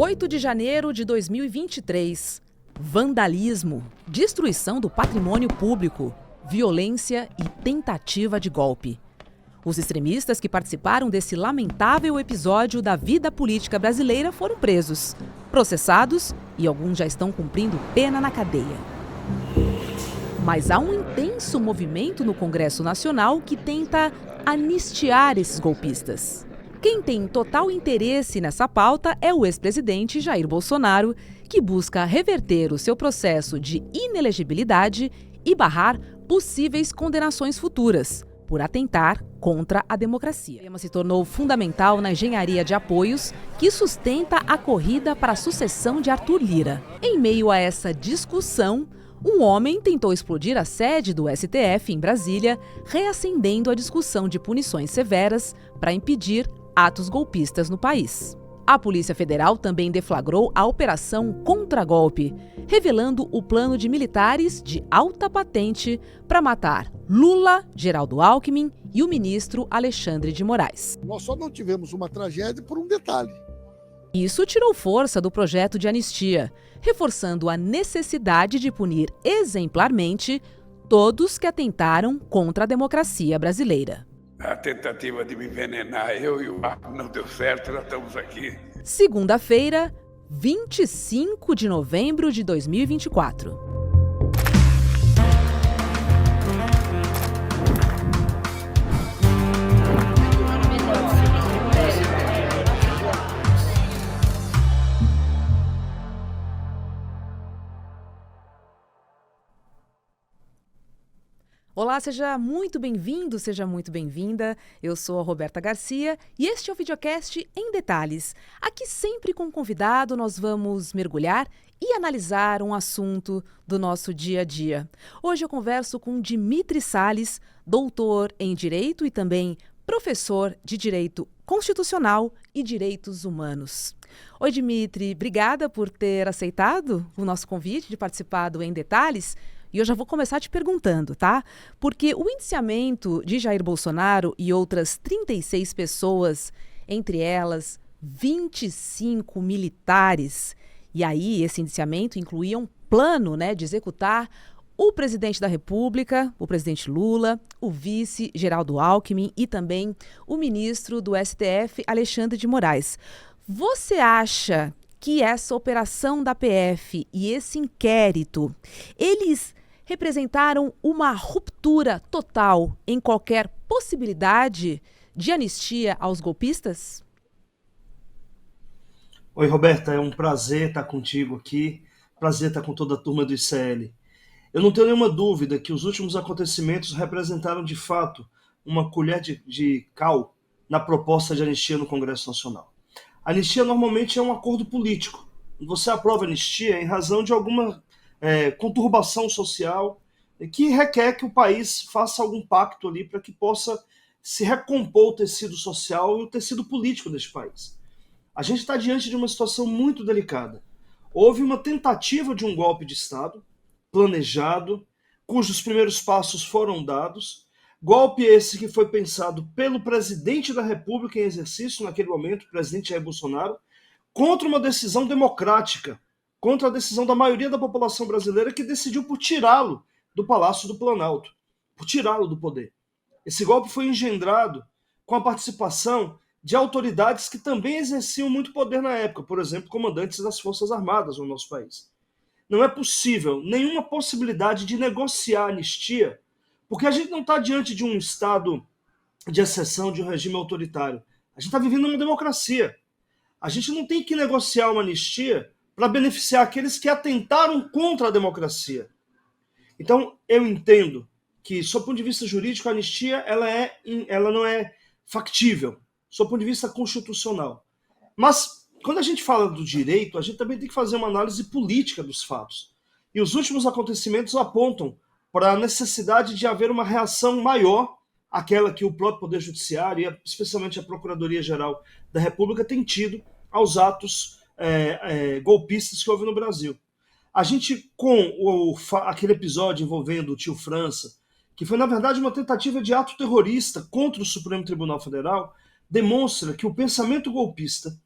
8 de janeiro de 2023. Vandalismo, destruição do patrimônio público, violência e tentativa de golpe. Os extremistas que participaram desse lamentável episódio da vida política brasileira foram presos, processados e alguns já estão cumprindo pena na cadeia. Mas há um intenso movimento no Congresso Nacional que tenta anistiar esses golpistas. Quem tem total interesse nessa pauta é o ex-presidente Jair Bolsonaro, que busca reverter o seu processo de inelegibilidade e barrar possíveis condenações futuras por atentar contra a democracia. O tema se tornou fundamental na engenharia de apoios que sustenta a corrida para a sucessão de Arthur Lira. Em meio a essa discussão, um homem tentou explodir a sede do STF em Brasília, reacendendo a discussão de punições severas para impedir atos golpistas no país. A Polícia Federal também deflagrou a Operação Contra-Golpe, revelando o plano de militares de alta patente para matar Lula, Geraldo Alckmin e o ministro Alexandre de Moraes. Nós só não tivemos uma tragédia por um detalhe. Isso tirou força do projeto de anistia, reforçando a necessidade de punir exemplarmente todos que atentaram contra a democracia brasileira. A tentativa de me envenenar, eu e o Marco, não deu certo, nós estamos aqui. Segunda-feira, 25 de novembro de 2024. Olá, seja muito bem-vindo, seja muito bem-vinda. Eu sou a Roberta Garcia e este é o Videocast em Detalhes. Aqui sempre com um convidado nós vamos mergulhar e analisar um assunto do nosso dia a dia. Hoje eu converso com Dimitri Salles, doutor em Direito e também professor de Direito Constitucional e Direitos Humanos. Oi, Dimitri, obrigada por ter aceitado o nosso convite de participar do Em Detalhes. E eu já vou começar te perguntando, tá? Porque o indiciamento de Jair Bolsonaro e outras 36 pessoas, entre elas 25 militares, e aí esse indiciamento incluía um plano, de executar o presidente da República, o presidente Lula, o vice Geraldo Alckmin e também o ministro do STF, Alexandre de Moraes. Você acha que essa operação da PF e esse inquérito, eles representaram uma ruptura total em qualquer possibilidade de anistia aos golpistas? Oi, Roberta, é um prazer estar contigo aqui, prazer estar com toda a turma do ICL. Eu não tenho nenhuma dúvida que os últimos acontecimentos representaram, de fato, uma colher de cal na proposta de anistia no Congresso Nacional. A anistia normalmente é um acordo político. Você aprova a anistia em razão de alguma conturbação social que requer que o país faça algum pacto ali para que possa se recompor o tecido social e o tecido político deste país. A gente está diante de uma situação muito delicada. Houve uma tentativa de um golpe de Estado, planejado, cujos primeiros passos foram dados. Golpe esse que foi pensado pelo presidente da República em exercício, naquele momento, o presidente Jair Bolsonaro, contra uma decisão democrática, contra a decisão da maioria da população brasileira que decidiu por tirá-lo do Palácio do Planalto, por tirá-lo do poder. Esse golpe foi engendrado com a participação de autoridades que também exerciam muito poder na época, por exemplo, comandantes das Forças Armadas no nosso país. Não é possível nenhuma possibilidade de negociar a anistia, porque a gente não está diante de um estado de exceção, de um regime autoritário. A gente está vivendo uma democracia. A gente não tem que negociar uma anistia para beneficiar aqueles que atentaram contra a democracia. Então, eu entendo que, sob o ponto de vista jurídico, a anistia ela não é factível, sob o ponto de vista constitucional. Mas, quando a gente fala do direito, a gente também tem que fazer uma análise política dos fatos. E os últimos acontecimentos apontam para a necessidade de haver uma reação maior àquela que o próprio Poder Judiciário, e especialmente a Procuradoria-Geral da República, tem tido aos atos golpistas que houve no Brasil. A gente, com aquele episódio envolvendo o tio França, que foi, na verdade, uma tentativa de ato terrorista contra o Supremo Tribunal Federal, demonstra que o pensamento golpista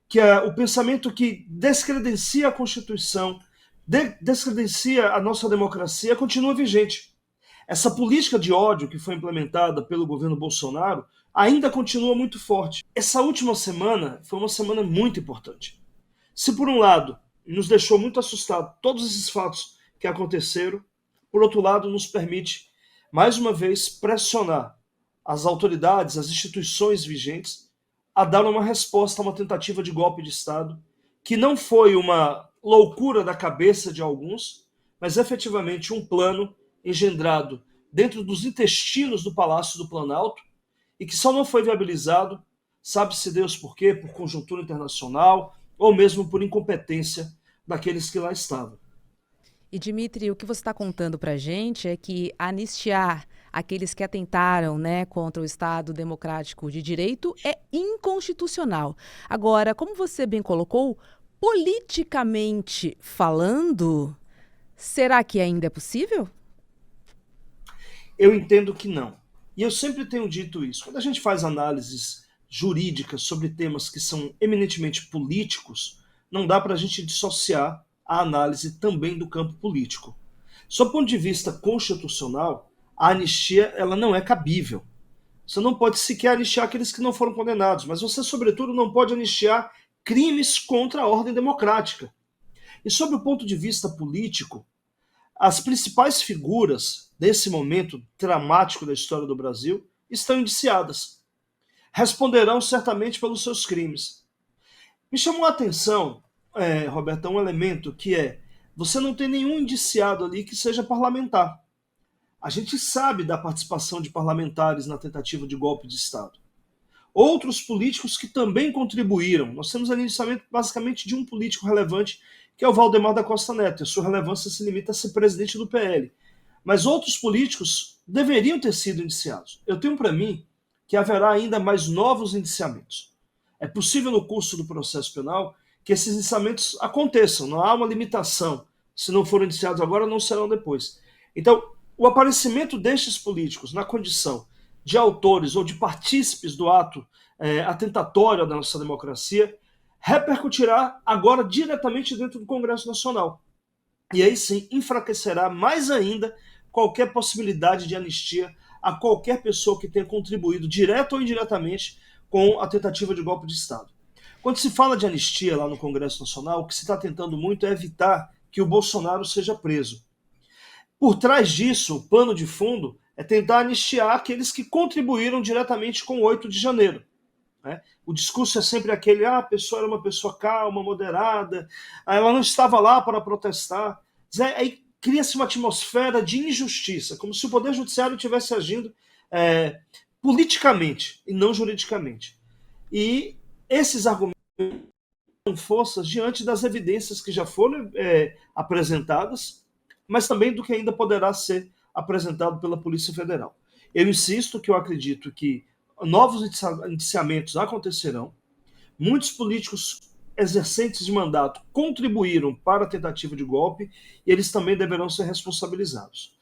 que é o pensamento que descredencia a Constituição, descredencia a nossa democracia, continua vigente. Essa política de ódio que foi implementada pelo governo Bolsonaro ainda continua muito forte. Essa última semana foi uma semana muito importante. Se por um lado nos deixou muito assustados todos esses fatos que aconteceram, por outro lado nos permite, mais uma vez, pressionar as autoridades, as instituições vigentes a dar uma resposta a uma tentativa de golpe de Estado que não foi uma loucura da cabeça de alguns, mas efetivamente um plano engendrado dentro dos intestinos do Palácio do Planalto e que só não foi viabilizado, sabe-se Deus por quê, por conjuntura internacional ou mesmo por incompetência daqueles que lá estavam. E, Dmitry, o que você está contando para a gente é que anistiar aqueles que atentaram, né, contra o Estado Democrático de Direito é inconstitucional. Agora, como você bem colocou, politicamente falando, será que ainda é possível? Eu entendo que não. E eu sempre tenho dito isso. Quando a gente faz análises jurídicas sobre temas que são eminentemente políticos, não dá para a gente dissociar a análise também do campo político. Sob o ponto de vista constitucional, a anistia ela não é cabível. Você não pode sequer anistiar aqueles que não foram condenados, mas você, sobretudo, não pode anistiar crimes contra a ordem democrática. E sob o ponto de vista político, as principais figuras desse momento dramático da história do Brasil estão indiciadas. Responderão certamente pelos seus crimes. Me chamou a atenção, Roberto, um elemento que é, você não tem nenhum indiciado ali que seja parlamentar. A gente sabe da participação de parlamentares na tentativa de golpe de Estado. Outros políticos que também contribuíram. Nós temos ali indiciamento basicamente de um político relevante, que é o Valdemar da Costa Neto. A sua relevância se limita a ser presidente do PL. Mas outros políticos deveriam ter sido indiciados. Eu tenho para mim que haverá ainda mais novos indiciamentos. É possível no curso do processo penal que esses indiciamentos aconteçam. Não há uma limitação. Se não forem indiciados agora, não serão depois. Então, o aparecimento destes políticos na condição de autores ou de partícipes do ato atentatório da nossa democracia repercutirá agora diretamente dentro do Congresso Nacional. E aí sim enfraquecerá mais ainda qualquer possibilidade de anistia a qualquer pessoa que tenha contribuído direto ou indiretamente com a tentativa de golpe de Estado. Quando se fala de anistia lá no Congresso Nacional, o que se está tentando muito é evitar que o Bolsonaro seja preso. Por trás disso, o pano de fundo é tentar anistiar aqueles que contribuíram diretamente com o 8 de janeiro. Né? O discurso é sempre aquele, a pessoa era uma pessoa calma, moderada, ela não estava lá para protestar. Aí cria-se uma atmosfera de injustiça, como se o Poder Judiciário estivesse agindo politicamente e não juridicamente. E esses argumentos têm forças diante das evidências que já foram apresentadas, mas também do que ainda poderá ser apresentado pela Polícia Federal. Eu insisto que eu acredito que novos indiciamentos acontecerão, muitos políticos exercentes de mandato contribuíram para a tentativa de golpe e eles também deverão ser responsabilizados.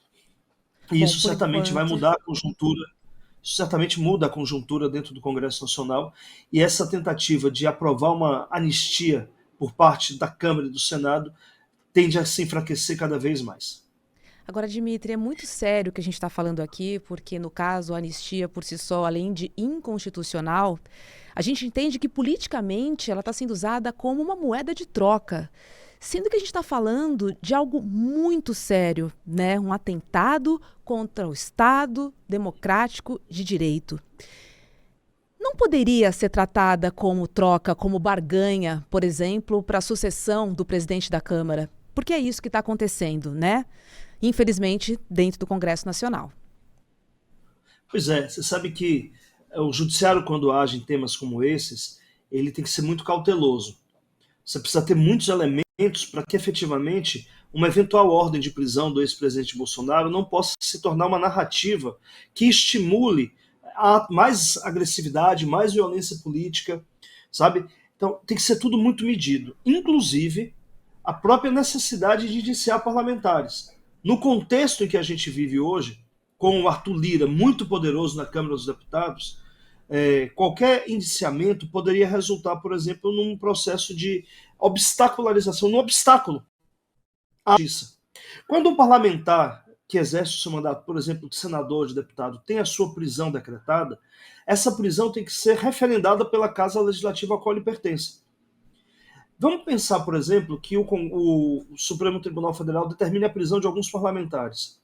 E isso certamente vai mudar a conjuntura, isso certamente muda a conjuntura dentro do Congresso Nacional, e essa tentativa de aprovar uma anistia por parte da Câmara e do Senado tende a se enfraquecer cada vez mais. Agora, Dmitry, é muito sério o que a gente está falando aqui, porque, no caso, a anistia por si só, além de inconstitucional, a gente entende que politicamente ela está sendo usada como uma moeda de troca, sendo que a gente está falando de algo muito sério, né? Um atentado contra o Estado Democrático de Direito. Não poderia ser tratada como troca, como barganha, por exemplo, para a sucessão do presidente da Câmara? Porque é isso que está acontecendo, né? Infelizmente, dentro do Congresso Nacional. Pois é, você sabe que o judiciário, quando age em temas como esses, ele tem que ser muito cauteloso. Você precisa ter muitos elementos para que, efetivamente, uma eventual ordem de prisão do ex-presidente Bolsonaro não possa se tornar uma narrativa que estimule a mais agressividade, mais violência política, sabe? Então, tem que ser tudo muito medido. Inclusive, a própria necessidade de indiciar parlamentares. No contexto em que a gente vive hoje, com o Arthur Lira muito poderoso na Câmara dos Deputados, qualquer indiciamento poderia resultar, por exemplo, num processo de obstacularização, num obstáculo à justiça. Quando um parlamentar que exerce o seu mandato, por exemplo, de senador, de deputado, tem a sua prisão decretada, essa prisão tem que ser referendada pela Casa Legislativa a qual ele pertence. Vamos pensar, por exemplo, que o Supremo Tribunal Federal determine a prisão de alguns parlamentares.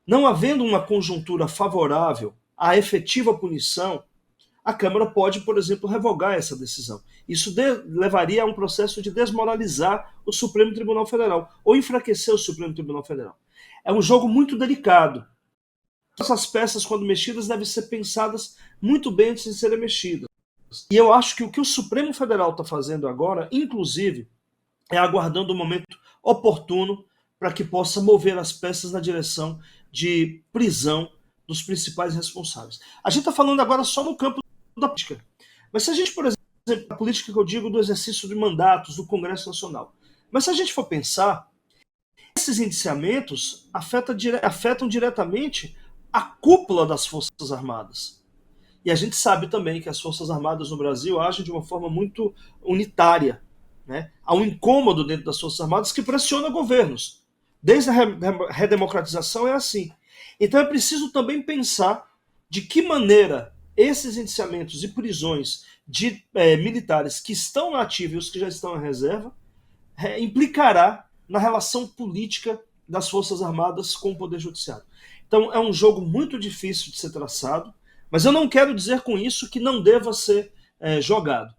Não havendo uma conjuntura favorável à efetiva punição, a Câmara pode, por exemplo, revogar essa decisão. Isso levaria a um processo de desmoralizar o Supremo Tribunal Federal, ou enfraquecer o Supremo Tribunal Federal. É um jogo muito delicado. Essas peças, quando mexidas, devem ser pensadas muito bem antes de serem mexidas. E eu acho que o que o Supremo Federal está fazendo agora, inclusive, é aguardando o momento oportuno para que possa mover as peças na direção de prisão dos principais responsáveis. A gente está falando agora só no campo da política. Mas se a gente, por exemplo, a política que eu digo do exercício de mandatos do Congresso Nacional, mas se a gente for pensar, esses indiciamentos afetam diretamente a cúpula das Forças Armadas. E a gente sabe também que as Forças Armadas no Brasil agem de uma forma muito unitária, né? Há um incômodo dentro das Forças Armadas que pressiona governos. Desde a redemocratização é assim. Então é preciso também pensar de que maneira esses indiciamentos e prisões de militares que estão na ativa e os que já estão na reserva implicará na relação política das Forças Armadas com o Poder Judiciário. Então é um jogo muito difícil de ser traçado, mas eu não quero dizer com isso que não deva ser jogado.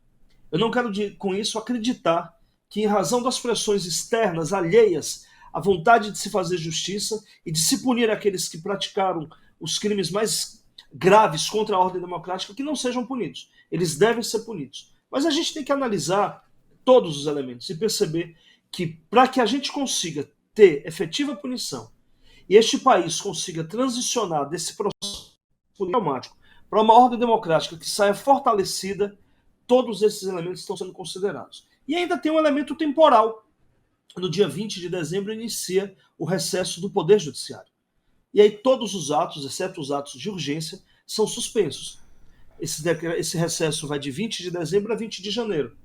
Eu não quero com isso acreditar que, em razão das pressões externas alheias à vontade de se fazer justiça e de se punir aqueles que praticaram os crimes mais graves contra a ordem democrática, que não sejam punidos. Eles devem ser punidos. Mas a gente tem que analisar todos os elementos e perceber que, para que a gente consiga ter efetiva punição e este país consiga transicionar desse processo traumático para uma ordem democrática que saia fortalecida, todos esses elementos estão sendo considerados. E ainda tem um elemento temporal. No dia 20 de dezembro inicia o recesso do Poder Judiciário. E aí todos os atos, exceto os atos de urgência, são suspensos. Esse recesso vai de 20 de dezembro a 20 de janeiro.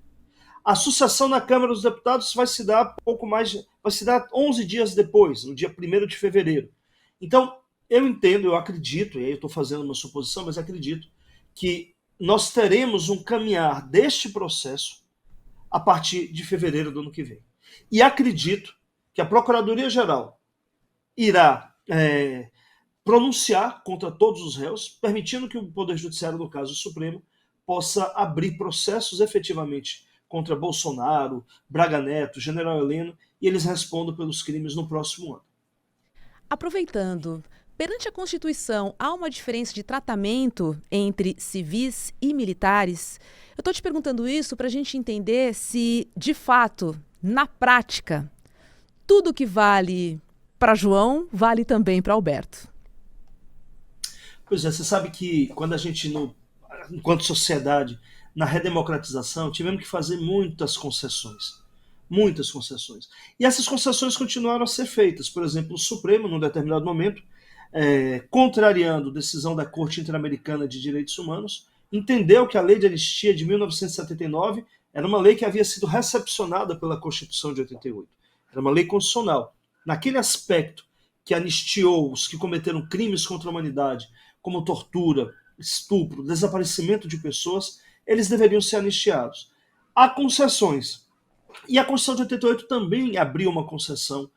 A sucessão na Câmara dos Deputados vai se dar vai se dar 11 dias depois, no dia 1º de fevereiro. Então, eu entendo, eu acredito, e aí eu estou fazendo uma suposição, mas acredito que nós teremos um caminhar deste processo a partir de fevereiro do ano que vem. E acredito que a Procuradoria-Geral irá pronunciar contra todos os réus, permitindo que o Poder Judiciário, no caso o Supremo, possa abrir processos efetivamente contra Bolsonaro, Braga Neto, General Heleno, e eles respondam pelos crimes no próximo ano. Aproveitando, perante a Constituição, há uma diferença de tratamento entre civis e militares? Eu estou te perguntando isso para a gente entender se, de fato, na prática, tudo que vale para João vale também para Alberto. Pois é, você sabe que quando a gente, enquanto sociedade, na redemocratização, tivemos que fazer muitas concessões. Muitas concessões. E essas concessões continuaram a ser feitas. Por exemplo, o Supremo, num determinado momento, contrariando decisão da Corte Interamericana de Direitos Humanos, entendeu que a Lei de Anistia de 1979 era uma lei que havia sido recepcionada pela Constituição de 88. Era uma lei constitucional. Naquele aspecto que anistiou os que cometeram crimes contra a humanidade, como tortura, estupro, desaparecimento de pessoas, eles deveriam ser anistiados. Há concessões. E a Constituição de 88 também abriu uma concessão,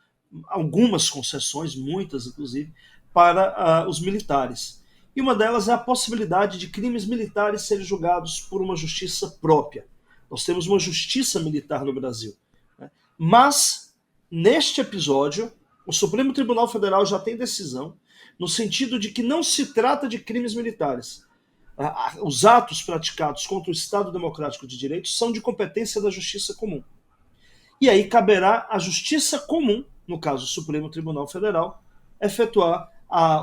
algumas concessões, muitas inclusive, para os militares. E uma delas é a possibilidade de crimes militares serem julgados por uma justiça própria. Nós temos uma justiça militar no Brasil. Né? Mas, neste episódio, o Supremo Tribunal Federal já tem decisão no sentido de que não se trata de crimes militares. Os atos praticados contra o Estado Democrático de Direito são de competência da Justiça Comum. E aí caberá à Justiça Comum, no caso o Supremo Tribunal Federal, efetuar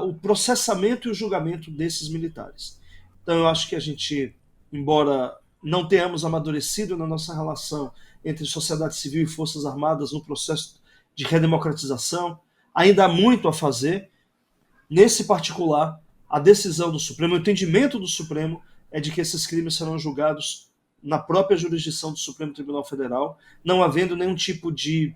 o processamento e o julgamento desses militares. Então eu acho que a gente, embora não tenhamos amadurecido na nossa relação entre sociedade civil e Forças Armadas no processo de redemocratização, ainda há muito a fazer. Nesse particular, a decisão do Supremo, o entendimento do Supremo é de que esses crimes serão julgados na própria jurisdição do Supremo Tribunal Federal, não havendo nenhum tipo de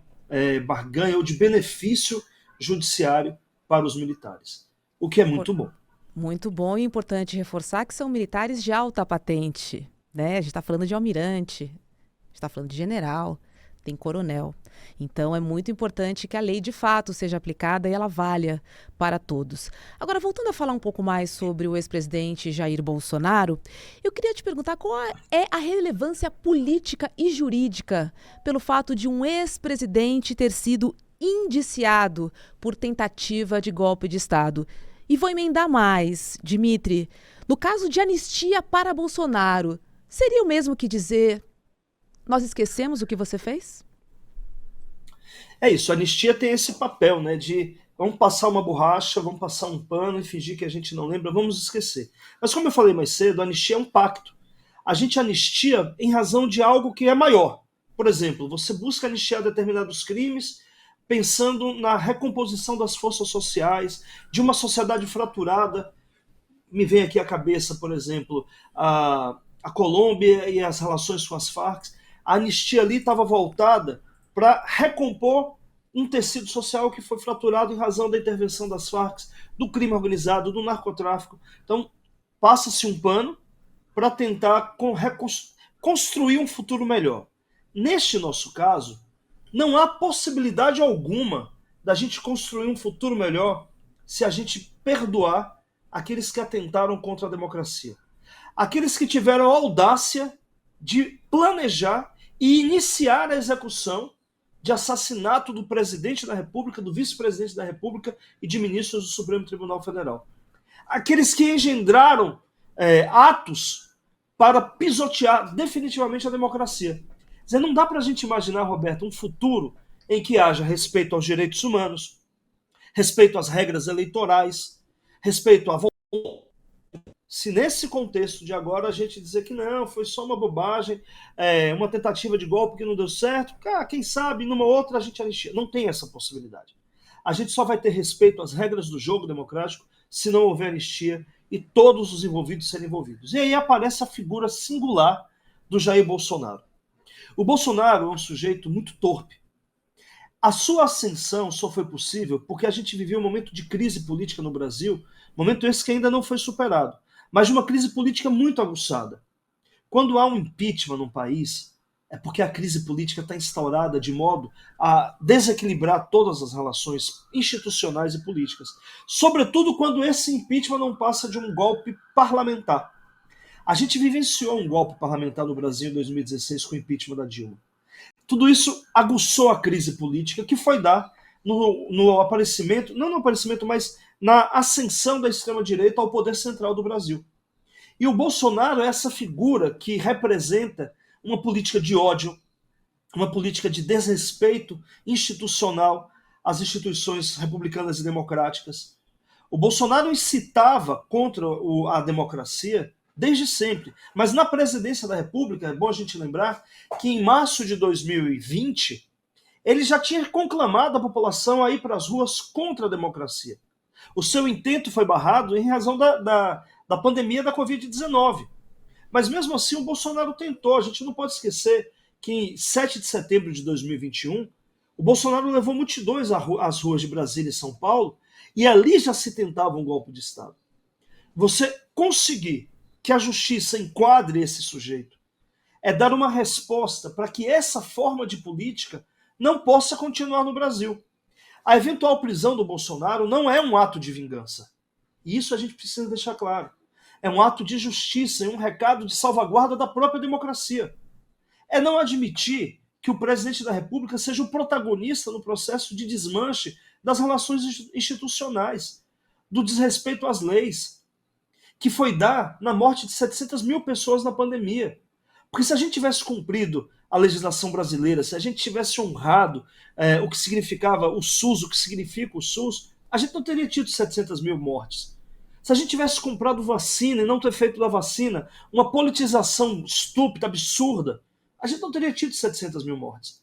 barganha ou de benefício judiciário para os militares, o que é muito bom. Muito bom e importante reforçar que são militares de alta patente, né? A gente está falando de almirante, a gente está falando de general, tem coronel. Então é muito importante que a lei de fato seja aplicada e ela valha para todos. Agora, voltando a falar um pouco mais sobre o ex-presidente Jair Bolsonaro, eu queria te perguntar qual é a relevância política e jurídica pelo fato de um ex-presidente ter sido indiciado por tentativa de golpe de Estado. E vou emendar mais, Dimitri. No caso de anistia para Bolsonaro, seria o mesmo que dizer: nós esquecemos o que você fez? É isso, a anistia tem esse papel, né, de vamos passar uma borracha, vamos passar um pano e fingir que a gente não lembra, vamos esquecer. Mas como eu falei mais cedo, a anistia é um pacto. A gente anistia em razão de algo que é maior. Por exemplo, você busca anistiar determinados crimes pensando na recomposição das forças sociais, de uma sociedade fraturada. Me vem aqui à cabeça, por exemplo, a Colômbia e as relações com as Farc. A anistia ali estava voltada para recompor um tecido social que foi fraturado em razão da intervenção das Farc, do crime organizado, do narcotráfico. Então, passa-se um pano para tentar construir um futuro melhor. Neste nosso caso, não há possibilidade alguma da gente construir um futuro melhor se a gente perdoar aqueles que atentaram contra a democracia. Aqueles que tiveram a audácia de planejar e iniciar a execução de assassinato do presidente da República, do vice-presidente da República e de ministros do Supremo Tribunal Federal. Aqueles que engendraram atos para pisotear definitivamente a democracia. Quer dizer, não dá para a gente imaginar, Roberto, um futuro em que haja respeito aos direitos humanos, respeito às regras eleitorais, respeito à vontade. Se nesse contexto de agora a gente dizer que não, foi só uma bobagem, uma tentativa de golpe que não deu certo, quem sabe numa outra a gente anistia. Não tem essa possibilidade. A gente só vai ter respeito às regras do jogo democrático se não houver anistia e todos os envolvidos serem envolvidos. E aí aparece a figura singular do Jair Bolsonaro. O Bolsonaro é um sujeito muito torpe. A sua ascensão só foi possível porque a gente viveu um momento de crise política no Brasil, momento esse que ainda não foi superado, mas de uma crise política muito aguçada. Quando há um impeachment num país, é porque a crise política está instaurada de modo a desequilibrar todas as relações institucionais e políticas. Sobretudo quando esse impeachment não passa de um golpe parlamentar. A gente vivenciou um golpe parlamentar no Brasil em 2016 com o impeachment da Dilma. Tudo isso aguçou a crise política que foi dar no aparecimento, não no aparecimento, mas na ascensão da extrema-direita ao poder central do Brasil. E o Bolsonaro é essa figura que representa uma política de ódio, uma política de desrespeito institucional às instituições republicanas e democráticas. O Bolsonaro incitava contra a democracia desde sempre, mas na presidência da República, é bom a gente lembrar que em março de 2020, ele já tinha conclamado a população a ir para as ruas contra a democracia. O seu intento foi barrado em razão da pandemia da Covid-19. Mas mesmo assim o Bolsonaro tentou. A gente não pode esquecer que em 7 de setembro de 2021, o Bolsonaro levou multidões às ruas de Brasília e São Paulo e ali já se tentava um golpe de Estado. Você conseguir que a justiça enquadre esse sujeito é dar uma resposta para que essa forma de política não possa continuar no Brasil. A eventual prisão do Bolsonaro não é um ato de vingança. E isso a gente precisa deixar claro. É um ato de justiça e um recado de salvaguarda da própria democracia. É não admitir que o presidente da República seja o protagonista no processo de desmanche das relações institucionais, do desrespeito às leis, que foi dar na morte de 700 mil pessoas na pandemia. Porque se a gente tivesse cumprido a legislação brasileira, se a gente tivesse honrado o que significava o SUS, o que significa o SUS, a gente não teria tido 700 mil mortes. Se a gente tivesse comprado vacina e não ter feito da vacina uma politização estúpida, absurda, a gente não teria tido 700 mil mortes.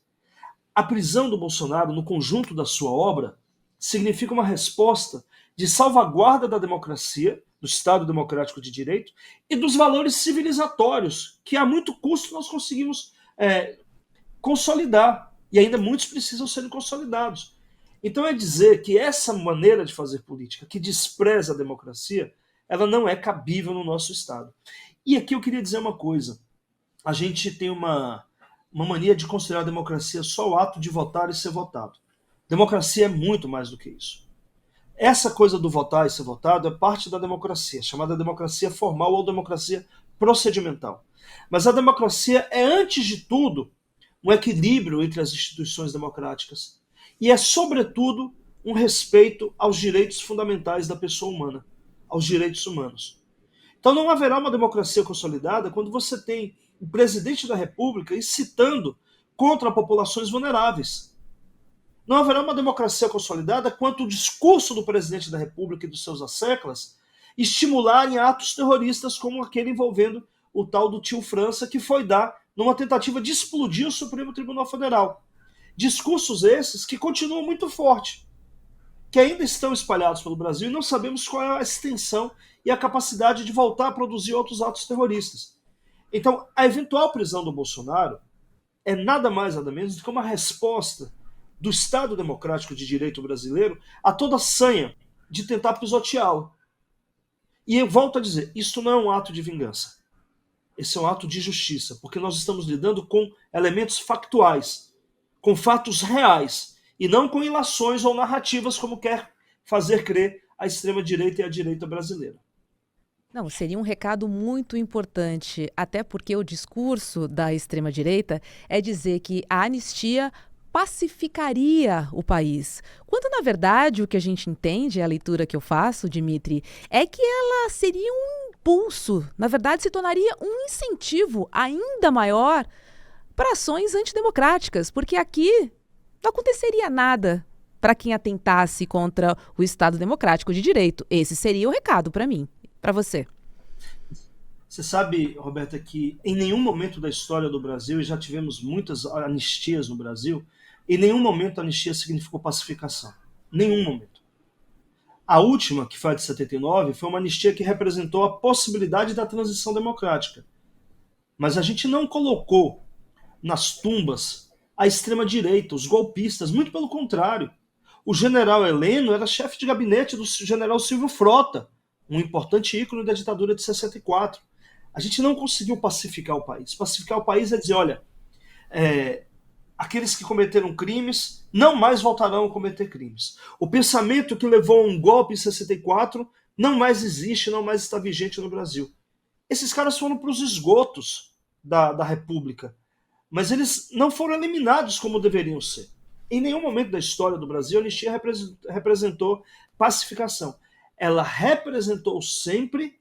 A prisão do Bolsonaro, no conjunto da sua obra, significa uma resposta de salvaguarda da democracia, do Estado Democrático de Direito e dos valores civilizatórios que a muito custo nós conseguimos consolidar, e ainda muitos precisam serem consolidados. Então é dizer que essa maneira de fazer política, que despreza a democracia, ela não é cabível no nosso Estado. E aqui eu queria dizer uma coisa. A gente tem uma mania de considerar a democracia só o ato de votar e ser votado. Democracia é muito mais do que isso. Essa coisa do votar e ser votado é parte da democracia, chamada democracia formal ou democracia procedimental. Mas a democracia é, antes de tudo, um equilíbrio entre as instituições democráticas e é, sobretudo, um respeito aos direitos fundamentais da pessoa humana, aos direitos humanos. Então não haverá uma democracia consolidada quando você tem o presidente da República incitando contra populações vulneráveis. Não haverá uma democracia consolidada quando o discurso do presidente da República e dos seus asseclas estimularem atos terroristas como aquele envolvendo o tal do tio França, que foi dar numa tentativa de explodir o Supremo Tribunal Federal. Discursos esses que continuam muito fortes, que ainda estão espalhados pelo Brasil e não sabemos qual é a extensão e a capacidade de voltar a produzir outros atos terroristas. Então, a eventual prisão do Bolsonaro é nada mais nada menos do que uma resposta do Estado Democrático de Direito brasileiro a toda a sanha de tentar pisoteá-lo. E eu volto a dizer, isso não é um ato de vingança. Esse é um ato de justiça, porque nós estamos lidando com elementos factuais, com fatos reais, e não com ilações ou narrativas como quer fazer crer a extrema-direita e a direita brasileira. Não, seria um recado muito importante, até porque o discurso da extrema-direita é dizer que a anistia pacificaria o país. Quando, na verdade, o que a gente entende, a leitura que eu faço, Dimitri, é que ela seria um impulso, na verdade, se tornaria um incentivo ainda maior para ações antidemocráticas, porque aqui não aconteceria nada para quem atentasse contra o Estado Democrático de Direito. Esse seria o recado para mim, para você. Você sabe, Roberta, que em nenhum momento da história do Brasil, e já tivemos muitas anistias no Brasil, em nenhum momento a anistia significou pacificação. Nenhum momento. A última, que foi a de 79, foi uma anistia que representou a possibilidade da transição democrática. Mas a gente não colocou nas tumbas a extrema-direita, os golpistas, muito pelo contrário. O general Heleno era chefe de gabinete do general Silvio Frota, um importante ícone da ditadura de 64. A gente não conseguiu pacificar o país. Pacificar o país é dizer, olha, aqueles que cometeram crimes não mais voltarão a cometer crimes. O pensamento que levou a um golpe em 64 não mais existe, não mais está vigente no Brasil. Esses caras foram para os esgotos da República, mas eles não foram eliminados como deveriam ser. Em nenhum momento da história do Brasil a anistia representou pacificação. Ela representou sempre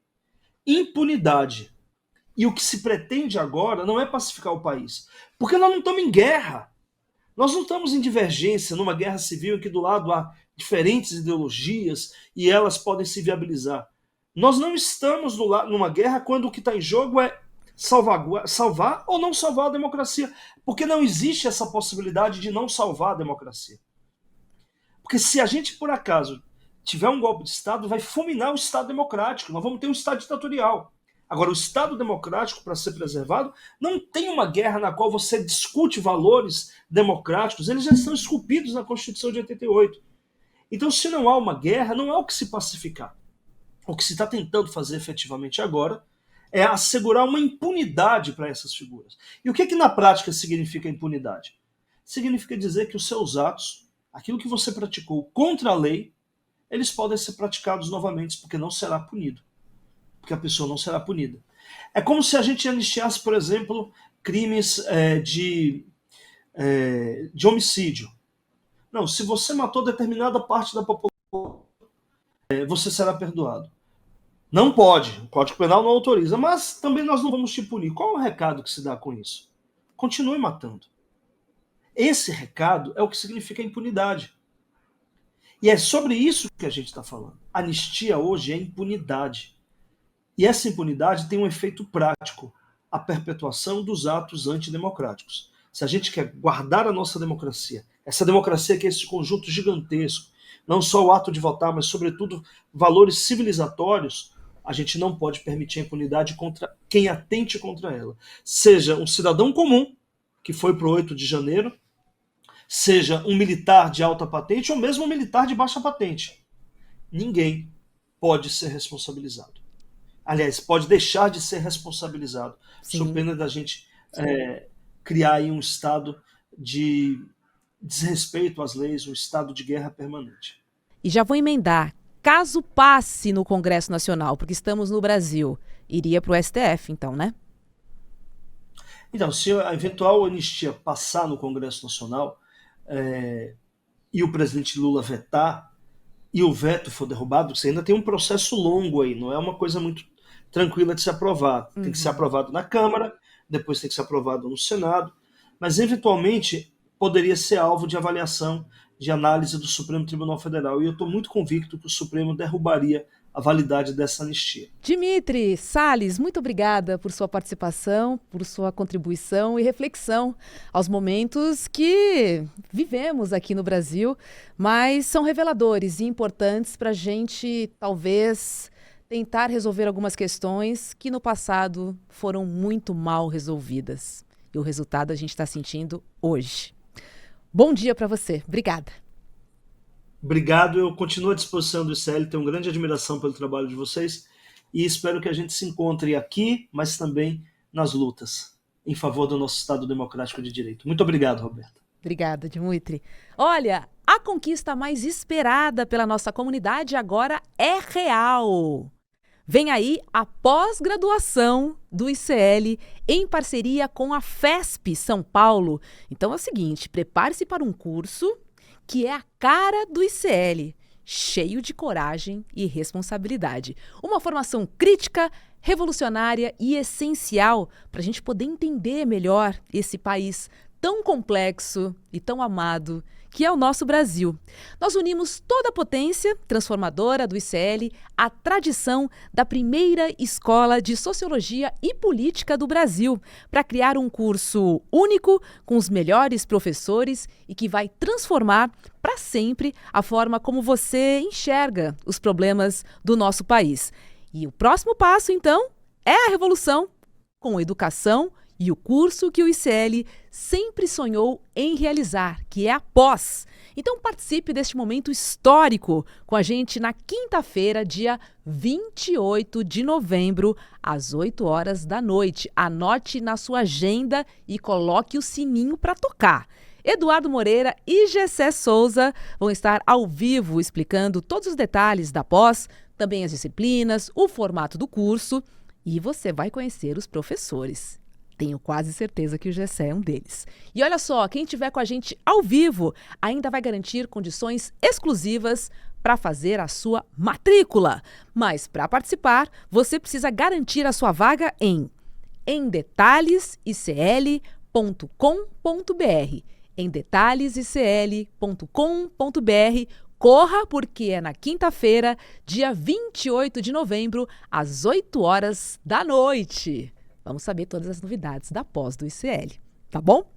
impunidade. E o que se pretende agora não é pacificar o país, porque nós não estamos em guerra. Nós não estamos em divergência numa guerra civil em que do lado há diferentes ideologias e elas podem se viabilizar. Nós não estamos numa guerra quando o que está em jogo é salvar ou não salvar a democracia, porque não existe essa possibilidade de não salvar a democracia. Porque se a gente, por acaso, tiver um golpe de Estado, vai fulminar o Estado democrático, nós vamos ter um Estado ditatorial. Agora, o Estado democrático, para ser preservado, não tem uma guerra na qual você discute valores democráticos, eles já estão esculpidos na Constituição de 88. Então, se não há uma guerra, não há o que se pacificar. O que se está tentando fazer efetivamente agora é assegurar uma impunidade para essas figuras. E o que na prática significa impunidade? Significa dizer que os seus atos, aquilo que você praticou contra a lei, eles podem ser praticados novamente, porque não será punido. Porque a pessoa não será punida. É como se a gente anistiasse, por exemplo, crimes de homicídio. Não, se você matou determinada parte da população, você será perdoado. Não pode, o Código Penal não autoriza, mas também nós não vamos te punir. Qual é o recado que se dá com isso? Continue matando. Esse recado é o que significa impunidade. E é sobre isso que a gente está falando. Anistia hoje é impunidade. E essa impunidade tem um efeito prático, a perpetuação dos atos antidemocráticos. Se a gente quer guardar a nossa democracia, essa democracia que é esse conjunto gigantesco, não só o ato de votar, mas sobretudo valores civilizatórios, A gente não pode permitir a impunidade contra quem atente contra ela. Seja um cidadão comum, que foi para o 8 de janeiro, seja um militar de alta patente ou mesmo um militar de baixa patente. Ninguém pode ser responsabilizado. Aliás, pode deixar de ser responsabilizado, sob pena da gente criar aí um estado de desrespeito às leis, um estado de guerra permanente. E já vou emendar. Caso passe no Congresso Nacional, porque estamos no Brasil, iria para o STF, então, né? Então, se a eventual anistia passar no Congresso Nacional e o presidente Lula vetar, e o veto for derrubado, você ainda tem um processo longo aí, não é uma coisa muito tranquila de ser aprovado. Tem que ser aprovado na Câmara, depois tem que ser aprovado no Senado, mas eventualmente poderia ser alvo de avaliação, de análise do Supremo Tribunal Federal. E eu estou muito convicto que o Supremo derrubaria a validade dessa anistia. Dimitri Salles, muito obrigada por sua participação, por sua contribuição e reflexão aos momentos que vivemos aqui no Brasil, mas são reveladores e importantes para a gente, talvez, tentar resolver algumas questões que no passado foram muito mal resolvidas. E o resultado a gente está sentindo hoje. Bom dia para você. Obrigada. Obrigado. Eu continuo à disposição do ICL, tenho grande admiração pelo trabalho de vocês e espero que a gente se encontre aqui, mas também nas lutas em favor do nosso Estado democrático de direito. Muito obrigado, Roberta. Obrigada, Dimitri. Olha, a conquista mais esperada pela nossa comunidade agora é real. Vem aí a pós-graduação do ICL em parceria com a FESP São Paulo. Então é o seguinte, prepare-se para um curso que é a cara do ICL, cheio de coragem e responsabilidade. Uma formação crítica, revolucionária e essencial para a gente poder entender melhor esse país tão complexo e tão amado que é o nosso Brasil. Nós unimos toda a potência transformadora do ICL à tradição da primeira escola de Sociologia e Política do Brasil para criar um curso único com os melhores professores e que vai transformar para sempre a forma como você enxerga os problemas do nosso país. E o próximo passo, então, é a revolução com educação e o curso que o ICL sempre sonhou em realizar, que é a pós. Então participe deste momento histórico com a gente na quinta-feira, dia 28 de novembro, às 8 horas da noite. Anote na sua agenda e coloque o sininho para tocar. Eduardo Moreira e Gessé Souza vão estar ao vivo explicando todos os detalhes da pós, também as disciplinas, o formato do curso e você vai conhecer os professores. Tenho quase certeza que o Gessé é um deles. E olha só, quem estiver com a gente ao vivo ainda vai garantir condições exclusivas para fazer a sua matrícula. Mas para participar, você precisa garantir a sua vaga em emdetalhesicl.com.br. emdetalhesicl.com.br. Corra, porque é na quinta-feira, dia 28 de novembro, às 8 horas da noite. Vamos saber todas as novidades da pós do ICL, tá bom?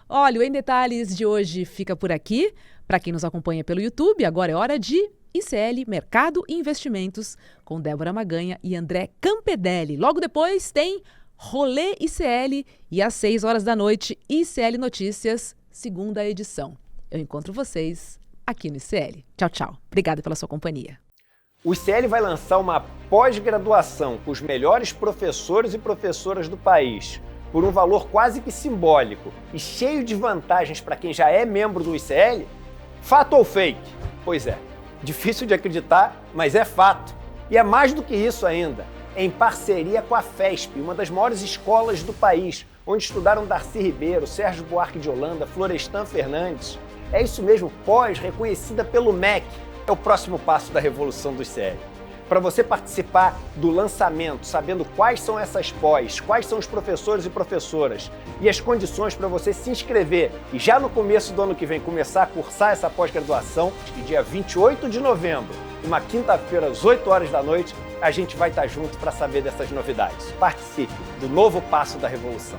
Olha, o Em Detalhes de hoje fica por aqui. Para quem nos acompanha pelo YouTube, agora é hora de ICL Mercado e Investimentos com Débora Maganha e André Campedelli. Logo depois tem Rolê ICL e às 6 horas da noite, ICL Notícias, segunda edição. Eu encontro vocês aqui no ICL. Tchau, tchau. Obrigada pela sua companhia. O ICL vai lançar uma pós-graduação com os melhores professores e professoras do país, por um valor quase que simbólico e cheio de vantagens para quem já é membro do ICL? Fato ou fake? Pois é, difícil de acreditar, mas é fato. E é mais do que isso ainda, em parceria com a FESP, uma das maiores escolas do país, onde estudaram Darcy Ribeiro, Sérgio Buarque de Holanda, Florestan Fernandes. É isso mesmo, pós reconhecida pelo MEC. É o próximo passo da revolução do ICL. Para você participar do lançamento, sabendo quais são essas pós, quais são os professores e professoras e as condições para você se inscrever e já no começo do ano que vem começar a cursar essa pós-graduação, e dia 28 de novembro, uma quinta-feira às 8 horas da noite, a gente vai estar junto para saber dessas novidades. Participe do novo passo da revolução.